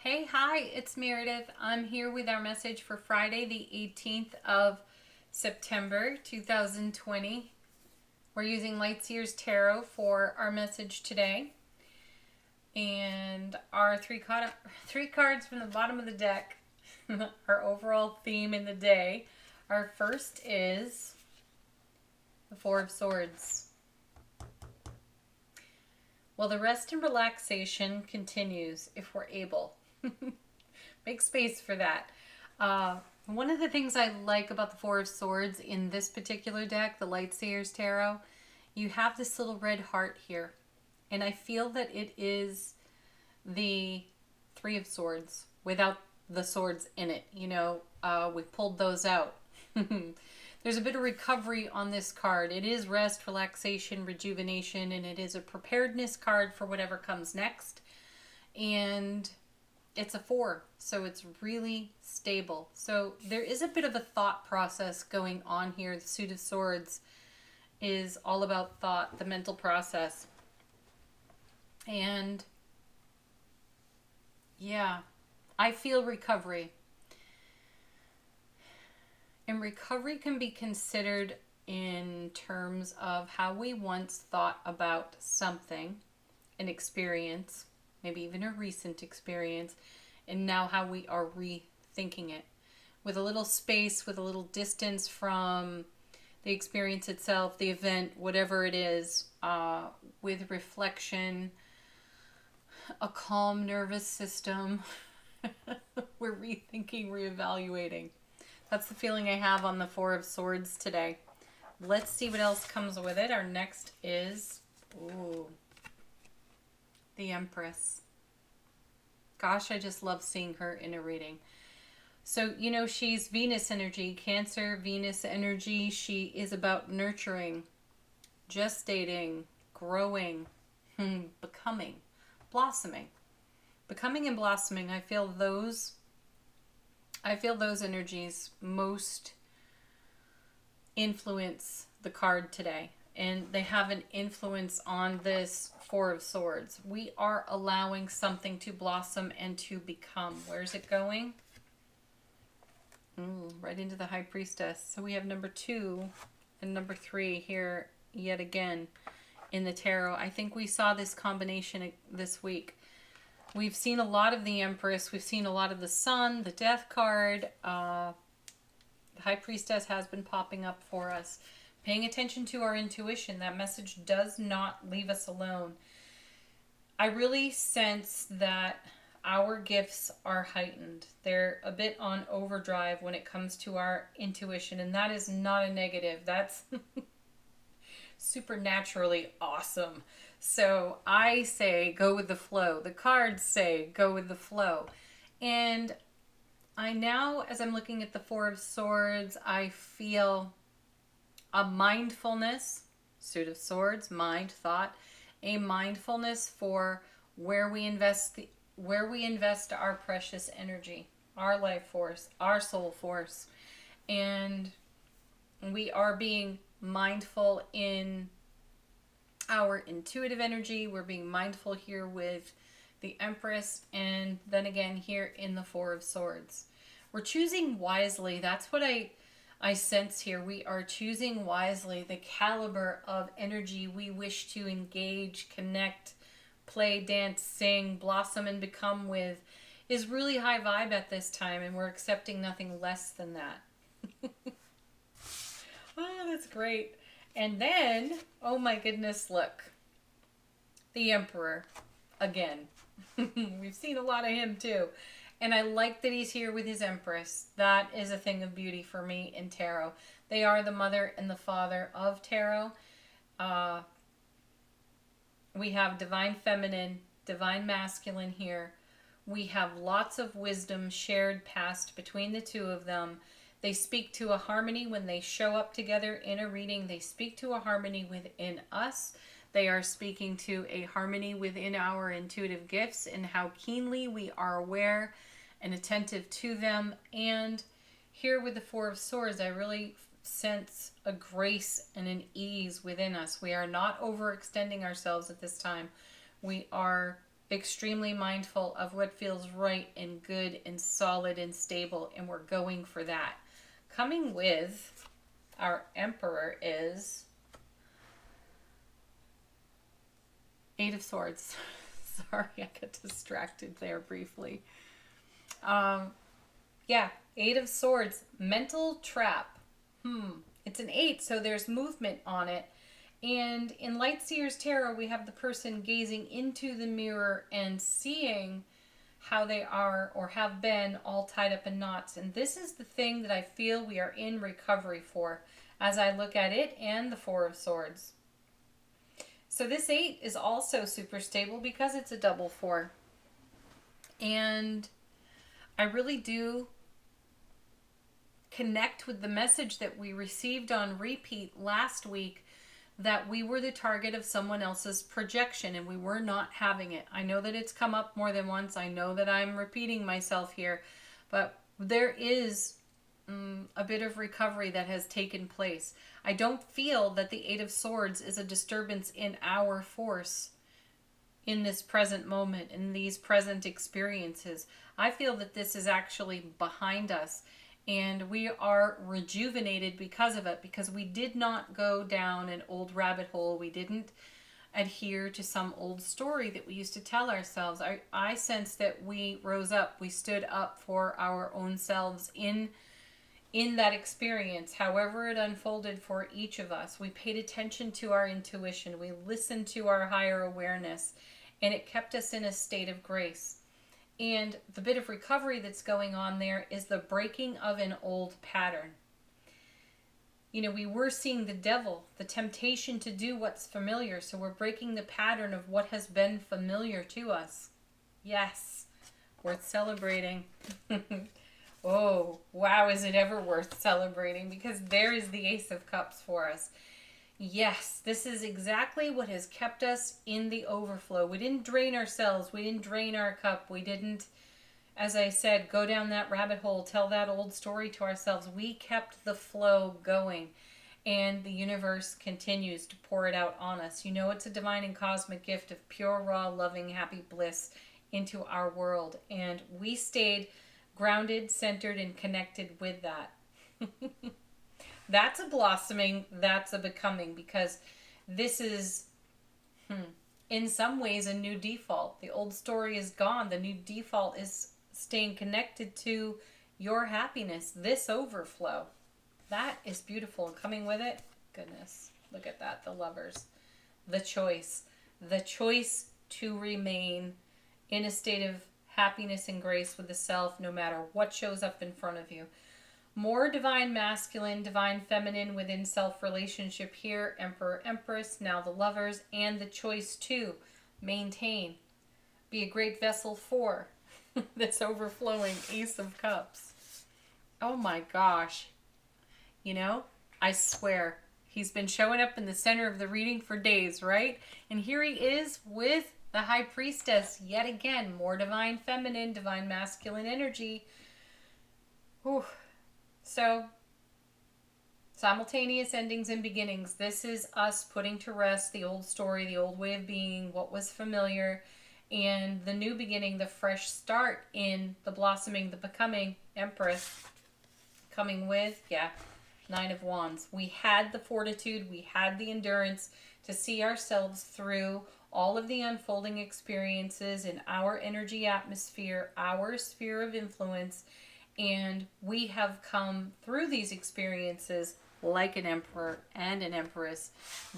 Hey, hi, it's Meredith. I'm here with our message for Friday, the 18th of September, 2020. We're using Lightseer's Tarot for our message today. And our three cards from the bottom of the deck, our overall theme in the day. Our first is the Four of Swords. Well, the rest and relaxation continues if we're able. Make space for that. One of the things I like about the Four of Swords in this particular deck, the Lightseer's Tarot, you have this little red heart here. And I feel that it is the Three of Swords without the swords in it. You know, we pulled those out. There's a bit of recovery on this card. It is rest, relaxation, rejuvenation, and it is a preparedness card for whatever comes next. And it's a 4, so it's really stable. So there is a bit of a thought process going on here. The Suit of Swords is all about thought, the mental process. And yeah, I feel recovery. And recovery can be considered in terms of how we once thought about something, an experience, maybe even a recent experience, and now how we are rethinking it. With a little space, with a little distance from the experience itself, the event, whatever it is, with reflection, a calm nervous system. We're rethinking, reevaluating. That's the feeling I have on the Four of Swords today. Let's see what else comes with it. Our next is, the Empress. Gosh, I just love seeing her in a reading. So, you know, she's Venus energy, Cancer, Venus energy. She is about nurturing, gestating, growing, becoming, blossoming. Becoming and blossoming, I feel those energies most influence the card today. And they have an influence on this Four of Swords. We are allowing something to blossom and to become. Where's it going? Right into the High Priestess. So we have number 2 and number 3 here yet again in the tarot. I think we saw this combination this week. We've seen a lot of the Empress. We've seen a lot of the Sun, the Death card. The High Priestess has been popping up for us. Paying attention to our intuition. That message does not leave us alone. I really sense that our gifts are heightened. They're a bit on overdrive when it comes to our intuition. And that is not a negative. That's supernaturally awesome. So I say go with the flow. The cards say go with the flow. And I now, as I'm looking at the Four of Swords, I feel a mindfulness, Suit of Swords, mind, thought, a mindfulness for where we invest our precious energy, our life force, our soul force. And we are being mindful in our intuitive energy. We're being mindful here with the Empress, and then again here in the Four of Swords. We're choosing wisely. That's what I sense here. We are choosing wisely the caliber of energy we wish to engage, connect, play, dance, sing, blossom, and become with is really high vibe at this time, and we're accepting nothing less than that. Oh, that's great. And then, oh my goodness, look. The Emperor. Again. We've seen a lot of him too. And I like that he's here with his Empress. That is a thing of beauty for me in tarot. They are the mother and the father of tarot. We have divine feminine, divine masculine here. We have lots of wisdom shared past between the two of them. They speak to a harmony when they show up together in a reading. They speak to a harmony within us. They are speaking to a harmony within our intuitive gifts and how keenly we are aware and attentive to them. And here with the Four of Swords, I really sense a grace and an ease within us. We are not overextending ourselves at this time. We are extremely mindful of what feels right and good and solid and stable, and we're going for that. Coming with our Emperor is Eight of Swords. Sorry, I got distracted there briefly. Yeah, Eight of Swords, mental trap. It's an 8, so there's movement on it. And in Lightseer's Tarot, we have the person gazing into the mirror and seeing how they are or have been all tied up in knots. And this is the thing that I feel we are in recovery for as I look at it and the Four of Swords. So this 8 is also super stable because it's a double 4. And I really do connect with the message that we received on repeat last week, that we were the target of someone else's projection and we were not having it. I know that it's come up more than once. I know that I'm repeating myself here, but there is a bit of recovery that has taken place. I don't feel that the Eight of Swords is a disturbance in our force in this present moment, in these present experiences. I feel that this is actually behind us. And we are rejuvenated because of it, because we did not go down an old rabbit hole. We didn't adhere to some old story that we used to tell ourselves. I sense that we rose up. We stood up for our own selves in that experience, however it unfolded for each of us. We paid attention to our intuition. We listened to our higher awareness, and it kept us in a state of grace. And the bit of recovery that's going on there is the breaking of an old pattern. You know, we were seeing the devil, the temptation to do what's familiar. So we're breaking the pattern of what has been familiar to us. Yes, worth celebrating. Oh, wow, is it ever worth celebrating? Because there is the Ace of Cups for us. Yes, this is exactly what has kept us in the overflow. We didn't drain ourselves. We didn't drain our cup. We didn't, as I said, go down that rabbit hole, tell that old story to ourselves. We kept the flow going, and the universe continues to pour it out on us. You know, it's a divine and cosmic gift of pure, raw, loving, happy bliss into our world. And we stayed grounded, centered, and connected with that. That's a blossoming, that's a becoming, because this is, in some ways, a new default. The old story is gone. The new default is staying connected to your happiness, this overflow. That is beautiful. And coming with it, goodness, look at that, the Lovers. The choice to remain in a state of happiness and grace with the self, no matter what shows up in front of you. More divine masculine, divine feminine within self-relationship here. Emperor, Empress, now the Lovers, and the choice to maintain. Be a great vessel for this overflowing Ace of Cups. Oh my gosh. You know, I swear, he's been showing up in the center of the reading for days, right? And here he is with the High Priestess. Yet again, more divine feminine, divine masculine energy. Whew. So, simultaneous endings and beginnings. This is us putting to rest the old story, the old way of being, what was familiar, and the new beginning, the fresh start in the blossoming, the becoming. Empress coming with, Nine of Wands. We had the fortitude, we had the endurance to see ourselves through all of the unfolding experiences in our energy atmosphere, our sphere of influence. And we have come through these experiences like an emperor and an empress,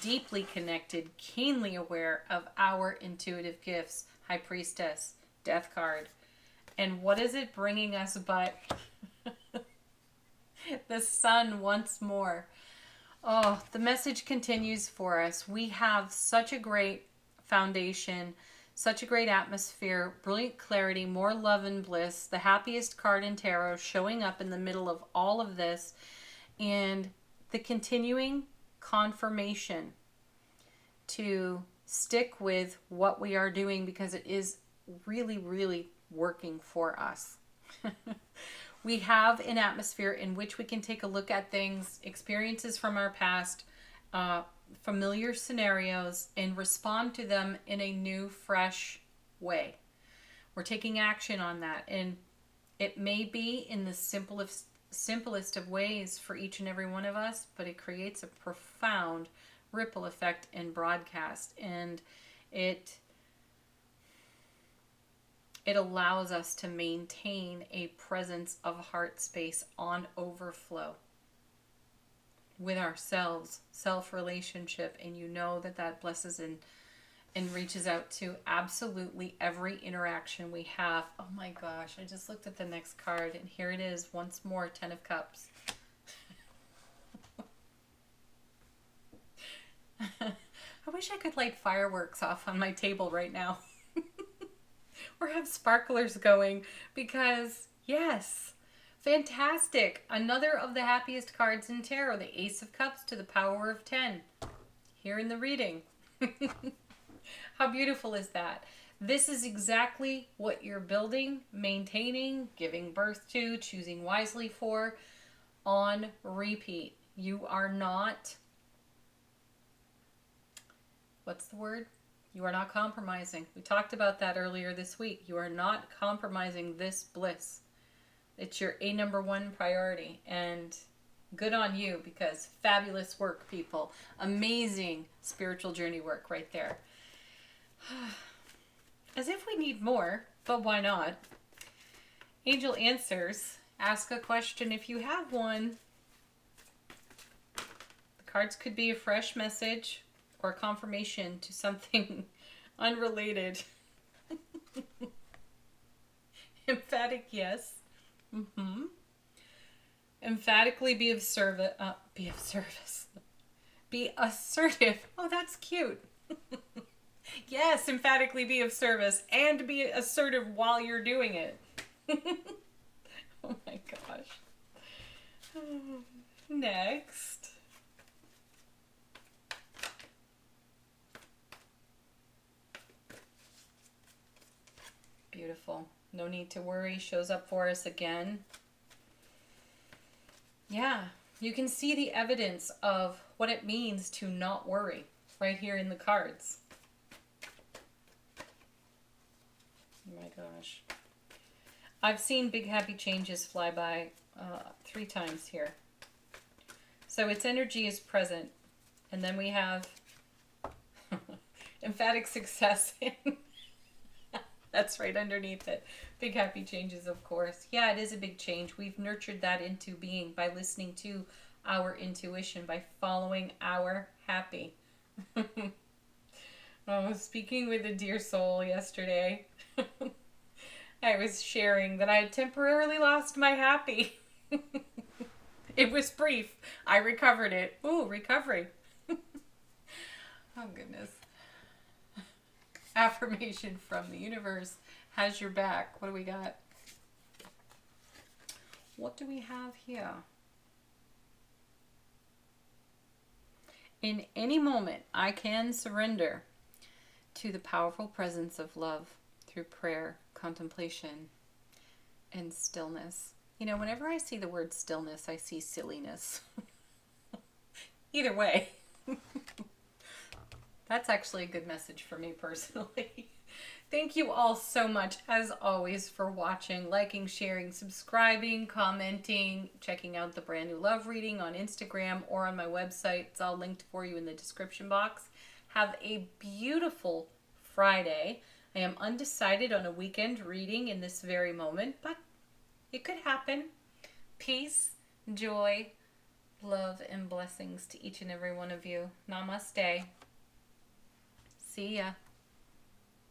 deeply connected, keenly aware of our intuitive gifts. High Priestess, Death card. And what is it bringing us but the Sun once more? Oh, the message continues for us. We have such a great foundation, such a great atmosphere, brilliant clarity, more love and bliss, the happiest card in tarot showing up in the middle of all of this, and the continuing confirmation to stick with what we are doing because it is really, really working for us. We have an atmosphere in which we can take a look at things, experiences from our past, familiar scenarios, and respond to them in a new, fresh way. We're taking action on that. And it may be in the simplest of ways for each and every one of us, but it creates a profound ripple effect in broadcast. And it allows us to maintain a presence of heart space on overflow with ourselves, self-relationship, and you know that that blesses and reaches out to absolutely every interaction we have. Oh my gosh, I just looked at the next card, and here it is once more, 10 of Cups. I wish I could light fireworks off on my table right now. Or have sparklers going, because yes, fantastic. Another of the happiest cards in tarot, the Ace of Cups to the power of 10. Here in the reading. How beautiful is that? This is exactly what you're building, maintaining, giving birth to, choosing wisely for, on repeat. You are not, what's the word? You are not compromising. We talked about that earlier this week. You are not compromising this bliss. It's your #1 priority, and good on you, because fabulous work, people. Amazing spiritual journey work right there. As if we need more, but why not? Angel Answers. Ask a question if you have one. The cards could be a fresh message or confirmation to something unrelated. Emphatic yes. Emphatically be of service. Be of service. Be assertive. Oh, that's cute. Yes, emphatically be of service and be assertive while you're doing it. Oh my gosh. Next. Beautiful. No need to worry shows up for us again. Yeah, you can see the evidence of what it means to not worry right here in the cards. Oh my gosh. I've seen big happy changes fly by 3 times here. So its energy is present. And then we have emphatic success. That's right underneath it. Big happy changes, of course. Yeah, it is a big change. We've nurtured that into being by listening to our intuition, by following our happy. Oh, speaking with a dear soul yesterday, I was sharing that I had temporarily lost my happy. It was brief. I recovered it. Ooh, recovery. Oh, goodness. Affirmation from the universe has your back. What do we got? What do we have here? In any moment, I can surrender to the powerful presence of love through prayer, contemplation, and stillness. You know, whenever I see the word stillness, I see silliness. Either way. That's actually a good message for me personally. Thank you all so much, as always, for watching, liking, sharing, subscribing, commenting, checking out the brand new love reading on Instagram or on my website. It's all linked for you in the description box. Have a beautiful Friday. I am undecided on a weekend reading in this very moment, but it could happen. Peace, joy, love, and blessings to each and every one of you. Namaste. See ya.